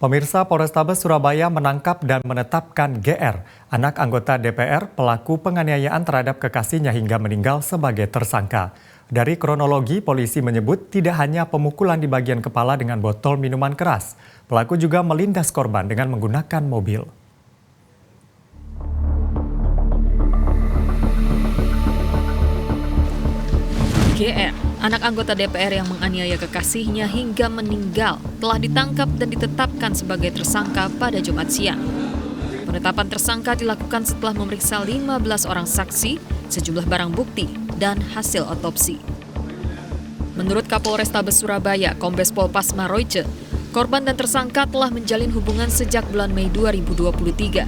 Pemirsa, Polrestabes Surabaya menangkap dan menetapkan GR, anak anggota DPR pelaku penganiayaan terhadap kekasihnya hingga meninggal sebagai tersangka. Dari kronologi, polisi menyebut tidak hanya pemukulan di bagian kepala dengan botol minuman keras. Pelaku juga melindas korban dengan menggunakan mobil. GR, anak anggota DPR yang menganiaya kekasihnya hingga meninggal, telah ditangkap dan ditetapkan sebagai tersangka pada Jumat siang. Penetapan tersangka dilakukan setelah memeriksa 15 orang saksi, sejumlah barang bukti, dan hasil otopsi. Menurut Kapolrestabes Surabaya, Kombes Pol Pasma Royce, korban dan tersangka telah menjalin hubungan sejak bulan Mei 2023.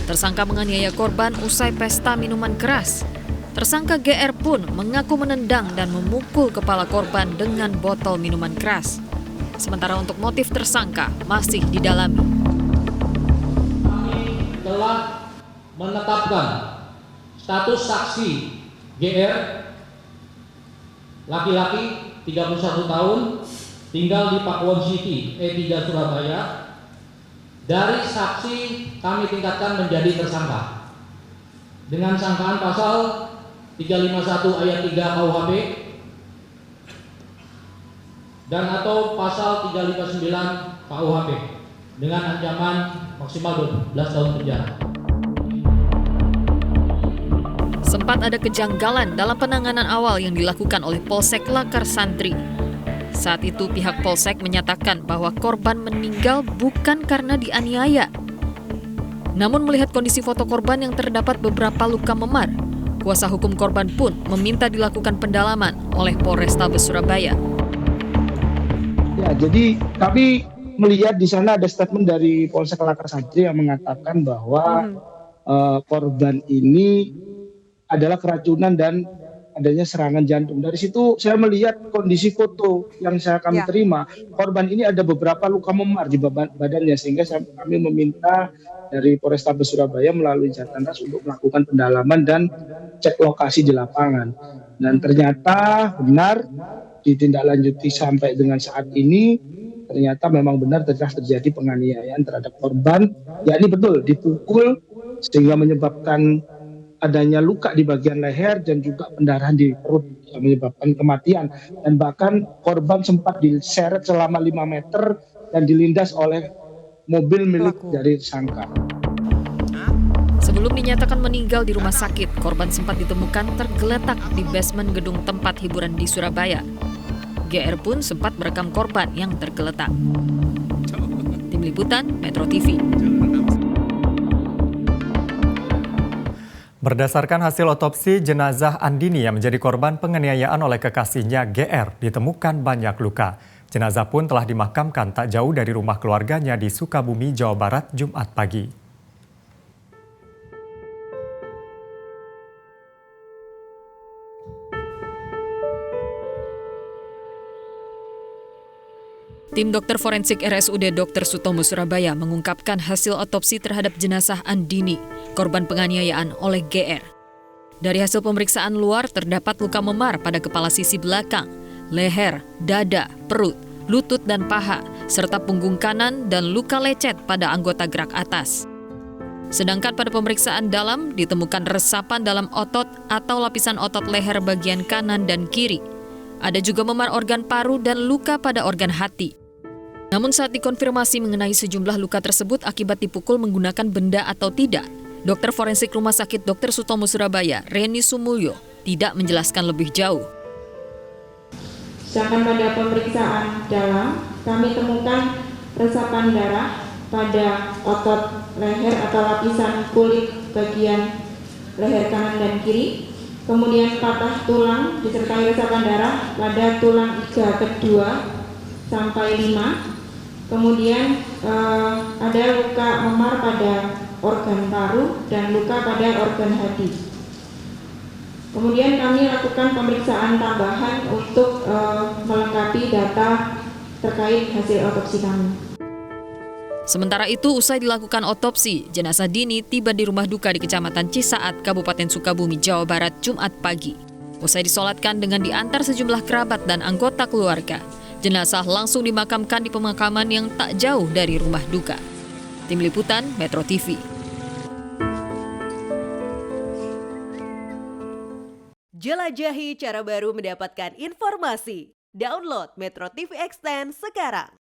Tersangka menganiaya korban usai pesta minuman keras. Tersangka GR pun mengaku menendang dan memukul kepala korban dengan botol minuman keras. Sementara untuk motif tersangka masih didalami. Kami telah menetapkan status saksi GR, laki-laki 31 tahun, tinggal di Pakuwon City, E3 Surabaya. Dari saksi kami tingkatkan menjadi tersangka dengan sangkaan pasal 351 ayat 3 KUHP dan atau pasal 359 KUHP dengan ancaman maksimal 12 tahun penjara. Sempat ada kejanggalan dalam penanganan awal yang dilakukan oleh Polsek Lakar Santri. Saat itu pihak Polsek menyatakan bahwa korban meninggal bukan karena dianiaya. Namun melihat kondisi foto korban yang terdapat beberapa luka memar, kuasa hukum korban pun meminta dilakukan pendalaman oleh Polrestabes Surabaya. Ya, jadi kami melihat di sana ada statement dari Polsek Lakar Santri yang mengatakan bahwa korban ini adalah keracunan dan adanya serangan jantung. Dari situ saya melihat kondisi foto yang kami terima, korban ini ada beberapa luka memar di badannya, sehingga kami meminta dari Polrestabes Surabaya melalui Jatlantas untuk melakukan pendalaman dan cek lokasi di lapangan. Dan ternyata benar ditindaklanjuti sampai dengan saat ini, ternyata memang benar telah terjadi penganiayaan terhadap korban, yakni betul dipukul sehingga menyebabkan adanya luka di bagian leher dan juga pendarahan di perut yang menyebabkan kematian. Dan bahkan korban sempat diseret selama 5 meter dan dilindas oleh mobil milik dari tersangka. Sebelum dinyatakan meninggal di rumah sakit, korban sempat ditemukan tergeletak di basement gedung tempat hiburan di Surabaya. GR pun sempat merekam korban yang tergeletak. Tim Liputan Metro TV. Berdasarkan hasil otopsi, jenazah Andini yang menjadi korban penganiayaan oleh kekasihnya GR ditemukan banyak luka. Jenazah pun telah dimakamkan tak jauh dari rumah keluarganya di Sukabumi, Jawa Barat, Jumat pagi. Tim dokter forensik RSUD Dr. Sutomo Surabaya mengungkapkan hasil otopsi terhadap jenazah Andini, korban penganiayaan oleh GR. Dari hasil pemeriksaan luar terdapat luka memar pada kepala sisi belakang, leher, dada, perut, lutut dan paha, serta punggung kanan dan luka lecet pada anggota gerak atas. Sedangkan pada pemeriksaan dalam ditemukan resapan dalam otot atau lapisan otot leher bagian kanan dan kiri. Ada juga memar organ paru dan luka pada organ hati. Namun saat dikonfirmasi mengenai sejumlah luka tersebut akibat dipukul menggunakan benda atau tidak, Dokter Forensik Rumah Sakit Dr. Sutomo Surabaya, Reni Sumulyo, tidak menjelaskan lebih jauh. Sedangkan pada pemeriksaan dalam, kami temukan resapan darah pada otot leher atau lapisan kulit bagian leher kanan dan kiri, kemudian patah tulang disertai resapan darah pada tulang iga kedua sampai 5. Kemudian ada luka memar pada organ paru dan luka pada organ hati. Kemudian kami lakukan pemeriksaan tambahan untuk melengkapi data terkait hasil otopsi kami. Sementara itu, usai dilakukan otopsi, jenazah Dini tiba di rumah duka di Kecamatan Cisaat, Kabupaten Sukabumi, Jawa Barat, Jumat pagi. Usai disolatkan dengan diantar sejumlah kerabat dan anggota keluarga, Jenazah langsung dimakamkan di pemakaman yang tak jauh dari rumah duka. Tim Liputan Metro TV. Jelajahi cara baru mendapatkan informasi. Download Metro TV Extend sekarang.